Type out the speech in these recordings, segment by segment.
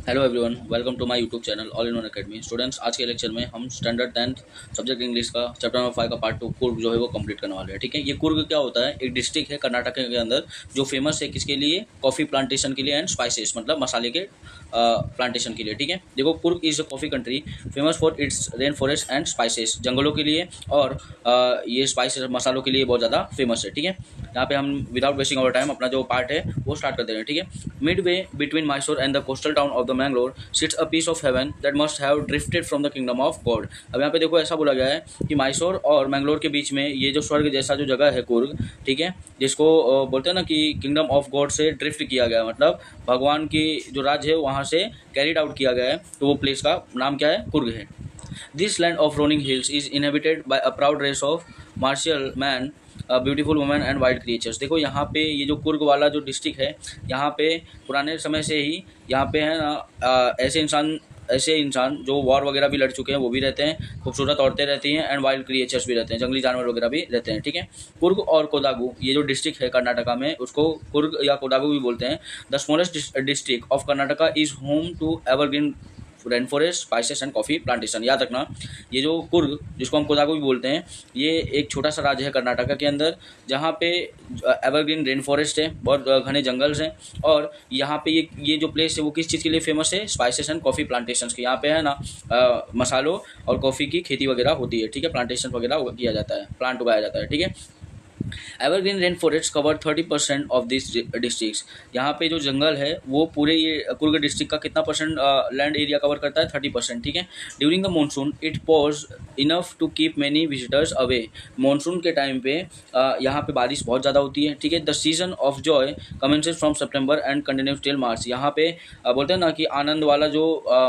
Hello everyone, welcome to my YouTube channel all in one academy. Students, आज के lecture में हम standard 10th subject English का chapter number 5 का part 2 Coorg जो है वो कंप्लीट करने वाले हैं। ठीक है, ये कुर्ग क्या होता है? एक डिस्ट्रिक्ट है कर्नाटक के अंदर जो फेमस है किसके लिए? कॉफ़ी प्लांटेशन के लिए एंड स्पाइसेस मतलब मसाले के प्लांटेशन के लिए। ठीक है, देखो Coorg is a coffee country famous for its rain forest and spices, जंगलों के लिए और ये स्पाइसेस मसालों के लिए बहुत ज़्यादा फेमस है। ठीक है, यहाँ पे हम विदाउट वेस्टिंग आवर टाइम अपना जो पार्ट है वो स्टार्ट कर दे रहे हैं। ठीक है, midway between Mysore and the coastal town of the Mangalore sits a piece of heaven that must have drifted from the kingdom of God. अब यहाँ पे देखो ऐसा बोला गया है कि मैसूर और मैंगलोर के बीच में ये जो स्वर्ग जैसा जो जगह है कुर्ग, ठीक है, जिसको बोलते हैं ना कि किंगडम ऑफ गॉड से ड्रिफ्ट किया गया, मतलब भगवान की जो राज्य है वहाँ से कैरिड आउट किया गया है, तो वो प्लेस का नाम क्या है? कुर्ग है। This land of rolling hills is inhabited by a proud race of martial man, beautiful women and wild creatures. देखो यहाँ पे ये जो कुर्ग वाला जो डिस्ट्रिक्ट है, यहाँ पे पुराने समय से ही यहाँ पे है ना ऐसे इंसान जो वॉर वगैरह भी लड़ चुके हैं वो भी रहते हैं, खूबसूरत औरतें रहती हैं एंड वाइल्ड क्रिएचर्स भी रहते हैं, जंगली जानवर वगैरह भी रहते हैं। ठीक है, कुर्ग और कोडागु ये जो डिस्ट्रिक्ट है कर्नाटका में उसको कुर्ग या कोडागु भी बोलते हैं। The smallest district of Karnataka is home to evergreen rain forest, spices and coffee plantation. याद रखना, ये जो कुर्ग जिसको हम कोडागु भी बोलते हैं, ये एक छोटा सा राज्य है कर्नाटका के अंदर जहाँ पे एवरग्रीन रेन फॉरेस्ट है, बहुत घने जंगल्स हैं, और यहाँ पे ये जो प्लेस है वो किस चीज़ के लिए फेमस है? स्पाइसेस एंड कॉफ़ी प्लांटेशन के। यहाँ पे है ना मसालों और कॉफ़ी की खेती वगैरह होती है। ठीक है, प्लांटेशन वगैरह किया जाता है, प्लांट उगाया जाता है। ठीक है, evergreen rain forest cover 30% of this districts. यहाँ पे जो जंगल है वो पूरे ये कुर्ग डिस्ट्रिक्ट का कितना परसेंट लैंड एरिया कवर करता है? 30%। ठीक है, during the monsoon it pours enough to keep many visitors away. Monsoon के टाइम पे यहाँ पे बारिश बहुत ज़्यादा होती है। ठीक है, the season of Joy commences from September and continues till March. यहाँ पे बोलते हैं ना कि आनंद वाला जो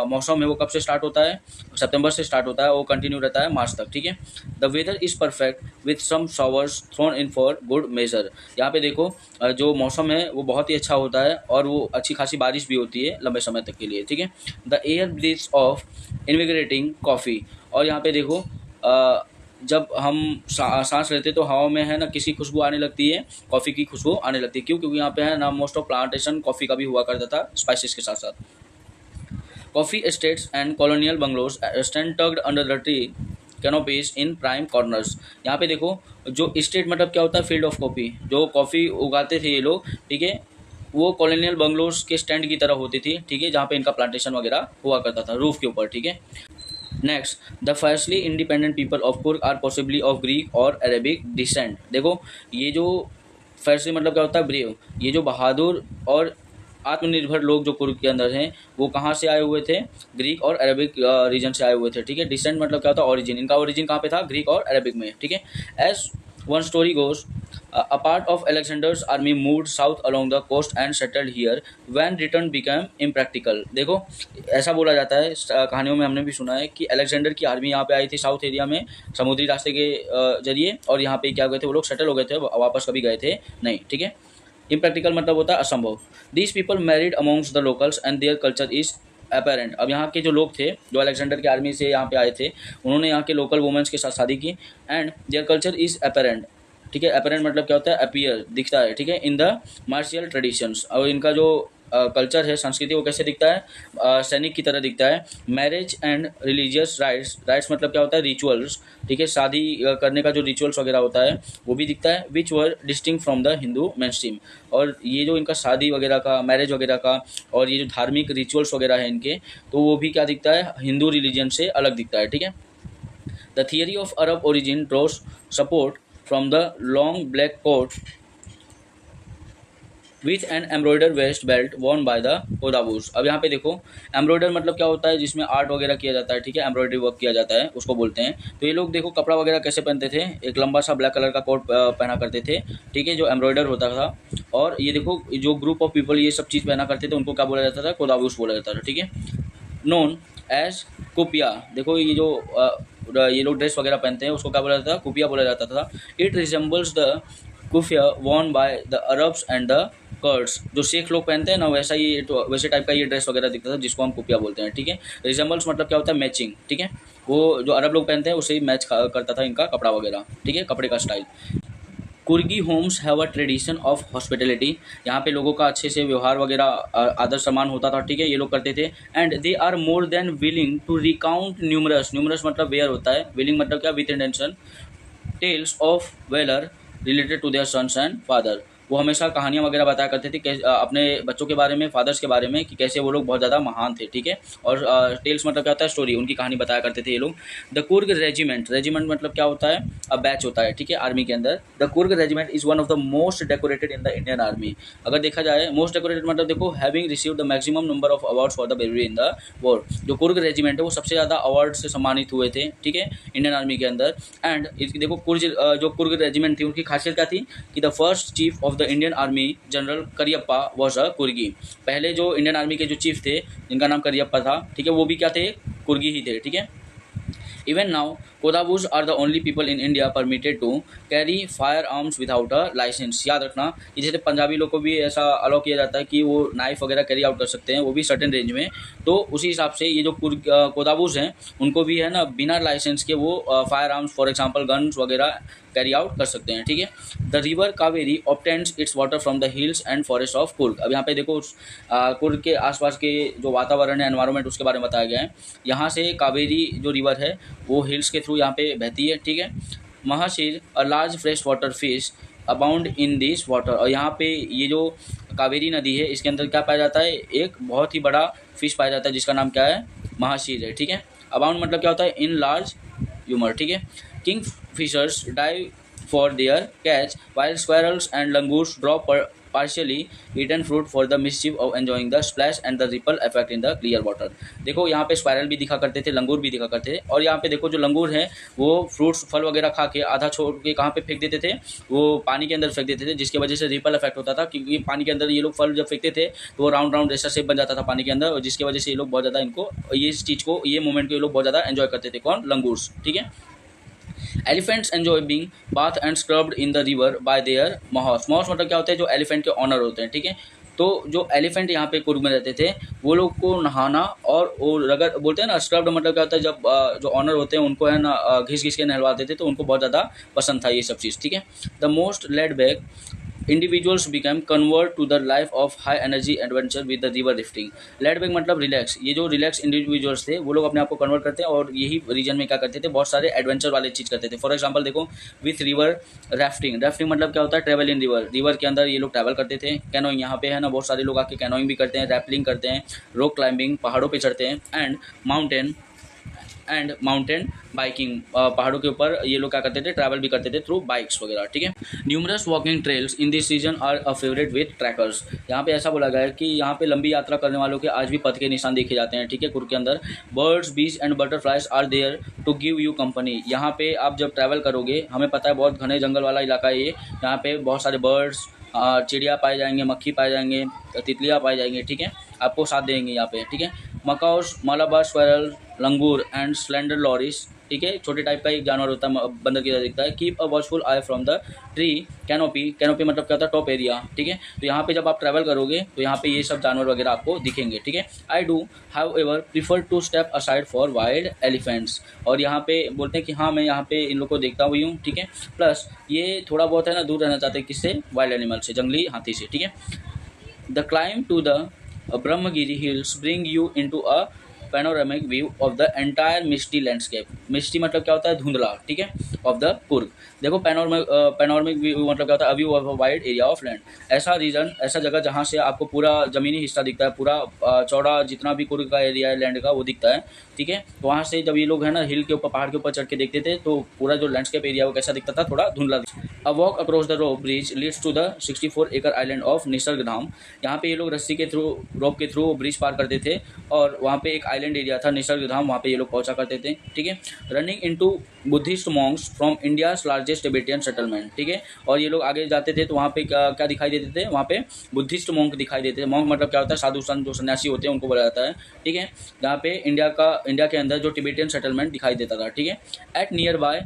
मौसम है वो कब से स्टार्ट होता है? सितंबर से स्टार्ट होता है, वो कंटिन्यू रहता है मार्च तक। ठीक है, the weather is perfect with some showers thrown in for good measure. यहाँ पे देखो जो मौसम है वो बहुत ही अच्छा होता है और वो अच्छी खासी बारिश भी होती है लंबे समय तक के लिए। ठीक है, the air breathes of invigorating coffee. और यहाँ पे देखो जब हम सांस लेते तो हवा में है ना किसी खुशबू आने लगती है, कॉफ़ी की खुशबू आने लगती है। क्यों? क्योंकि यहाँ पे है ना मोस्ट ऑफ प्लांटेशन कॉफ़ी का भी हुआ करता था, स्पाइसेस के साथ साथ। Coffee estates and colonial bungalows stand tugged under the tree canopies in prime corners. यहाँ पे देखो जो स्टेट मतलब क्या होता है? फील्ड ऑफ कॉफ़ी, जो कॉफ़ी उगाते थे ये लोग, ठीक है, वो कॉलोनियल बंगलोज के स्टैंड की तरह होती थी। ठीक है, जहाँ पे इनका प्लांटेशन वगैरह हुआ करता था रूफ के ऊपर। ठीक है, next, the firstly independent people of Coorg are possibly of Greek और अरेबिक डिसेंट। देखो ये जो फर्स्टली मतलब क्या होता है? ब्रेव। ये जो बहादुर और आत्मनिर्भर लोग जो कुर्ग के अंदर हैं वो कहाँ से आए हुए थे? ग्रीक और अरेबिक रीजन से आए हुए थे। ठीक है, डिसेंट मतलब क्या होता है? ओरिजिन। इनका ओरिजिन कहाँ पे था? ग्रीक और अरेबिक में। ठीक है, as one story goes a part of Alexander's army moved south along the coast and settled here when return became impractical। देखो ऐसा बोला जाता है, कहानियों में हमने भी सुना है कि अलेक्जेंडर की आर्मी यहाँ पे आई थी साउथ एरिया में समुद्री रास्ते के जरिए, और यहाँ पे क्या गए थे? वो लोग सेटल हो गए थे, वापस कभी गए थे नहीं। ठीक है, इम्प्रैक्टिकल मतलब होता है असंभव। These people married amongst the locals and their culture is apparent. अब यहाँ के जो लोग थे जो अलेक्जेंडर की आर्मी से यहाँ पे आए थे, उन्होंने यहाँ के लोकल वुमेन्स के साथ शादी की and their culture is apparent. ठीक है, अपेरेंट मतलब क्या होता है? अपीयर, दिखता है। ठीक है, इन द मार्शियल ट्रेडिशंस। और इनका जो कल्चर है, संस्कृति, वो कैसे दिखता है? सैनिक की तरह दिखता है। Marriage and religious rights, rights मतलब क्या होता है? रिचुअल्स। ठीक है, शादी करने का जो रिचुअल्स वगैरह होता है वो भी दिखता है। Which were distinct from the Hindu mainstream. और ये जो इनका शादी वगैरह का, मैरिज वगैरह का, और ये जो धार्मिक रिचुअल्स वगैरह है इनके, तो वो भी क्या दिखता है? हिंदू रिलीजन से अलग दिखता है। ठीक है, the theory of Arab origin draws support from the long black coat with an embroidered waist belt worn by the Kodabus। अब यहाँ पे देखो एम्ब्रॉयडर मतलब क्या होता है? जिसमें आर्ट वगैरह किया जाता है। ठीक है, एम्ब्रॉयडरी वर्क किया जाता है, उसको बोलते हैं। तो ये लोग देखो कपड़ा वगैरह कैसे पहनते थे? एक लंबा सा ब्लैक कलर का कोट पहना करते थे। ठीक है, जो एम्ब्रॉयडर होता था। और ये देखो जो ग्रुप ऑफ पीपल ये सब चीज़ पहना करते थे उनको क्या बोला जाता था? कोदाबूस बोला जाता था। ठीक है, नोन एज कुपिया। देखो ये जो ये लोग ड्रेस वगैरह पहनते हैं उसको क्या बोला जाता था? कुपिया बोला जाता था। It resembles the keffiyeh Warne by the Arabs and the curds. जो शेख लोग पहनते हैं ना वैसा ये तो वैसे टाइप का ये ड्रेस वगैरह दिखता था, जिसको हम कुपिया बोलते हैं। ठीक है, रिजेंबल्स मतलब क्या होता है? मैचिंग। ठीक है, वो जो अरब लोग पहनते हैं उससे ही मैच करता था इनका कपड़ा वगैरह। ठीक है, कपड़े का style. Coorgi homes have a tradition of hospitality. यहाँ पे लोगों का अच्छे से व्यवहार वगैरह आदर सम्मान होता था, ठीक है, ये लोग करते थे। And they are more than willing to recount numerous, numerous मतलब वेयर होता है, विलिंग मतलब क्या, with intention, tales of valour related to their sons and father. वो हमेशा कहानियाँ वगैरह बताया करते थे अपने बच्चों के बारे में, फादर्स के बारे में, कि कैसे वो लोग बहुत ज़्यादा महान थे, ठीक है। और टेल्स मतलब क्या होता है, स्टोरी, उनकी कहानी बताया करते थे ये लोग। द कुर्ग रेजिमेंट, रेजिमेंट मतलब क्या होता है, अब बैच होता है, ठीक है, आर्मी के अंदर। The Coorg regiment is one of the most decorated in the Indian army. अगर देखा जाए मोस्ट डेकोरेटेड मतलब देखो, having receive the maximum number of awards for the bravery in the war. जो कुर्ग रेजिमेंट है वो सबसे ज़्यादा अवार्ड से सम्मानित हुए थे, ठीक है, इंडियन आर्मी के अंदर। एंड देखो जो कुर्ग रेजिमेंट थी उनकी खासियत क्या थी कि the first chief of the Indian army general Cariappa was a Coorgi. पहले जो इंडियन आर्मी के जो चीफ थे जिनका नाम करियप्पा था, ठीक है, वो भी क्या थे, कुर्गी ही थे, ठीक है। Even now, Kodabus are the only people in India permitted to carry firearms without a license। याद रखना कि जैसे पंजाबी लोग को भी ऐसा अलाउ किया जाता है कि वो नाइफ वगैरह कैरी आउट कर सकते हैं, वो भी सर्टेन रेंज में। तो उसी हिसाब से ये जो कोदाबूस हैं उनको भी है ना, बिना लाइसेंस के वो fire arms for example guns वगैरह कैरी आउट कर सकते हैं, ठीक है। The river Kaveri obtains it's water from the hills and forest of Coorg. अब यहाँ पे देखो कुर्ग के आसपास के जो वातावरण है, एनवायरनमेंट, उसके बारे में बताया गया है। यहाँ से कावेरी जो रिवर है वो हिल्स के थ्रू यहाँ पे बहती है, ठीक है। Mahseer a large fresh water fish abound in this water. और यहाँ पे ये जो कावेरी नदी है इसके अंदर क्या पाया जाता है, एक बहुत ही बड़ा फिश पाया जाता है जिसका नाम क्या है, महाशीर है, ठीक है। अबाउंड मतलब क्या होता है, इन लार्ज ह्यूमर, ठीक है। Kingfishers dive for their catch while squirrels and langurs drop partially eaten fruit for the mischief of enjoying the splash and the ripple effect in the clear water। देखो यहाँ पे spiral भी दिखा करते थे, लंगूर भी दिखा करते थे। और यहाँ पे देखो जो लंगूर हैं वो फ्रूट्स फल वगैरह खा के आधा छोड़ के कहाँ पे फेंक देते थे, वो पानी के अंदर फेंक देते थे, जिसकी वजह से रिपल इफेक्ट होता था। क्योंकि पानी के अंदर ये लोग फल जब फेंकते थे तो वो राउंड राउंड जैसा शेप बन जाता था पानी के अंदर, और जिसकी वजह से ये लोग बहुत ज़्यादा इनको ये चीज़ को, ये मोमेंट को ये लोग बहुत ज़्यादा एंजॉय करते थे। कौन, लंगूर्स, ठीक है। Elephants enjoy being bath and scrubbed in the river by their mahouts. Mahouts मतलब क्या होता है, जो एलिफेंट के ऑनर होते हैं, ठीक है। तो जो एलिफेंट यहाँ पे कुर्ग में रहते थे वो लोग को नहाना और वो रगड़ बोलते हैं ना, स्क्रब्ड मतलब क्या होता है, जब जो ऑनर होते हैं उनको है ना घिस घिस के नहलवाते थे, तो उनको बहुत ज़्यादा पसंद था ये सब चीज़, ठीक है। The most laid back individuals became convert to the life of high energy adventure with the river rafting। laid back मतलब रिलैक्स, ये जो रिलैक्स इंडिविजुअल्स थे वो लोग अपने आप को कन्वर्ट करते हैं और यही रीजन में क्या करते थे, बहुत सारे एडवेंचर वाले चीज़ करते थे। फॉर एग्जांपल देखो, विथ रिवर राफ्टिंग, राफ्टिंग मतलब क्या होता है, ट्रैवल इन रिवर, रिवर के अंदर ये लोग ट्रैवल करते थे। कैनोइंग, यहाँ पे है ना बहुत सारे लोग आके कैनोइंग भी करते हैं, रैपलिंग करते हैं, रॉक क्लाइंबिंग, पहाड़ों पे चढ़ते हैं, एंड माउंटेन बाइकिंग, पहाड़ों के ऊपर ये लोग क्या करते थे, ट्रैवल भी करते थे थ्रू बाइक्स वगैरह, ठीक है। Numerous walking trails in this region are a favourite with trekkers. यहाँ पे ऐसा बोला गया है कि यहाँ पे लंबी यात्रा करने वालों के आज भी पथ के निशान देखे जाते हैं, ठीक है, कुर्ग के अंदर। Birds, bees and butterflies are there to give you company. यहाँ पे आप जब ट्रैवल करोगे, हमें पता है बहुत घने जंगल वाला इलाका है ये, यहाँ पे बहुत सारे बर्ड्स, चिड़िया पाए जाएंगे, मक्खी पाए जाएंगे, तितलियाँ पाई जाएंगी, ठीक है, आपको साथ देंगे यहाँ पे, ठीक है। Macaques, Malabar squirrel, langur and slender loris, ठीक है, छोटे टाइप का एक जानवर होता है, बंदर की तरह दिखता है। Keep a watchful I from the tree canopy, canopy मतलब क्या होता है, टॉप एरिया, ठीक है। तो यहाँ पे जब आप ट्रैवल करोगे तो यहाँ पे ये सब जानवर वगैरह आपको दिखेंगे, ठीक है। I do have ever prefer to step aside for wild elephants. और यहाँ पे बोलते हैं कि हाँ मैं यहाँ पे इन लोग को देखता हुई हूँ, ठीक है। प्लस ये थोड़ा बहुत है ना दूर रहना चाहते हैं, किससे, वाइल्ड एनिमल से, जंगली हाथी से, ठीक है। The climb to the Brahmagiri hills bring you into a panoramic view of the entire misty landscape. Misty मतलब क्या होता है, धुंधला, ठीक है, ऑफ द कुर्ग। देखो पैनोरामिक व्यू मतलब क्या होता है, a view of a wide area of land. ऐसा रीजन, ऐसा जगह जहाँ से आपको पूरा जमीनी हिस्सा दिखता है, पूरा चौड़ा जितना भी कुर्ग का एरिया है लैंड का वो दिखता है, ठीक है। तो वहाँ से जब ये लोग है ना हिल के ऊपर, पहाड़ के ऊपर चढ़ के देखते थे तो पूरा जो लैंडस्केप एरिया वो कैसा दिखता था, थोड़ा धुंधला। A walk across the rope bridge leads to the 64 एकड़ आइलैंड ऑफ निसर्गधाम। यहाँ पे ये लोग रस्सी के थ्रू, रोप के थ्रू ब्रिज पार करते थे और वहाँ पे एक आइलैंड एरिया था निसर्गधाम, वहाँ पे ये लोग पहुँचा करते थे, ठीक है। Running into Buddhist Monks from India's largest Tibetan settlement, ठीक है। और ये लोग आगे जाते थे तो वहाँ पे क्या दिखाई देते थे, वहाँ पे बुद्धिस्ट मॉन्क दिखाई देते थे। मॉन्क मतलब क्या होता है, साधु संत, जो सन्यासी होते हैं उनको बोला जाता है, ठीक है। जहाँ पे इंडिया के अंदर जो टिबेटियन सेटलमेंट दिखाई देता था, ठीक है। एट नियर बाय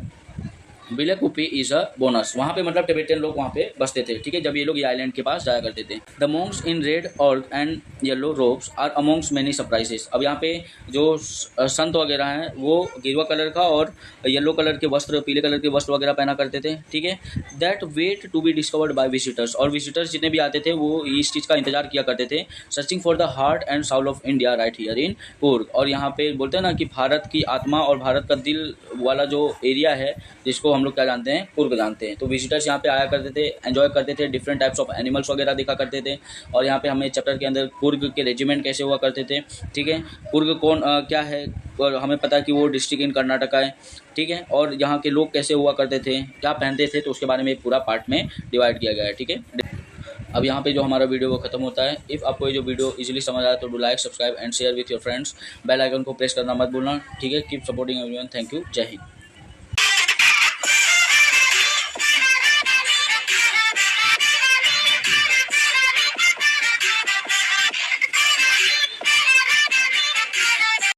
विले कुपी इज अ बोनस। वहाँ पे मतलब टिबेटियन लोग वहाँ पे बसते थे, ठीक है, जब ये लोग ये आइलैंड के पास जाया करते थे। द मॉन्क्स इन रेड ऑर्ग and yellow robes are amongst many surprises. अब यहाँ पे जो संत वगैरह हैं वो गेरुआ कलर का और येलो कलर के वस्त्र, पीले कलर के वस्त्र वगैरह पहना करते थे, ठीक है। That wait to be discovered by visitors, और विजिटर्स जितने भी आते थे वो इस चीज़ का इंतजार किया करते थे। Searching for the heart and Saul of India right here in Coorg. और यहाँ पे बोलते हैं ना कि भारत की आत्मा और भारत का दिल वाला जो एरिया है जिसको हम लोग क्या जानते हैं, कुर्ग जानते हैं। तो विजिटर्स यहाँ पे आया करते थे, एंजॉय करते थे, डिफरेंट टाइप्स ऑफ एनिमल्स वगैरह देखा करते थे। और यहाँ पे हमें चैप्टर के अंदर कुर्ग के रेजिमेंट कैसे हुआ करते थे, ठीक है। कुर्ग कौन क्या है, और हमें पता है कि वो डिस्ट्रिक्ट इन कर्नाटका है, ठीक है। और यहाँ के लोग कैसे हुआ करते थे, क्या पहनते थे, तो उसके बारे में एक पूरा पार्ट में डिवाइड किया गया है, ठीक है। अब यहाँ पे जो हमारा वीडियो वो खत्म होता है। इफ़ आपको ये जो वीडियो इजीली समझ आया तो do like, subscribe and share with your friends. Bell icon को प्रेस करना मत भूलना, ठीक है। Keep supporting everyone. Thank you. जय हिंद।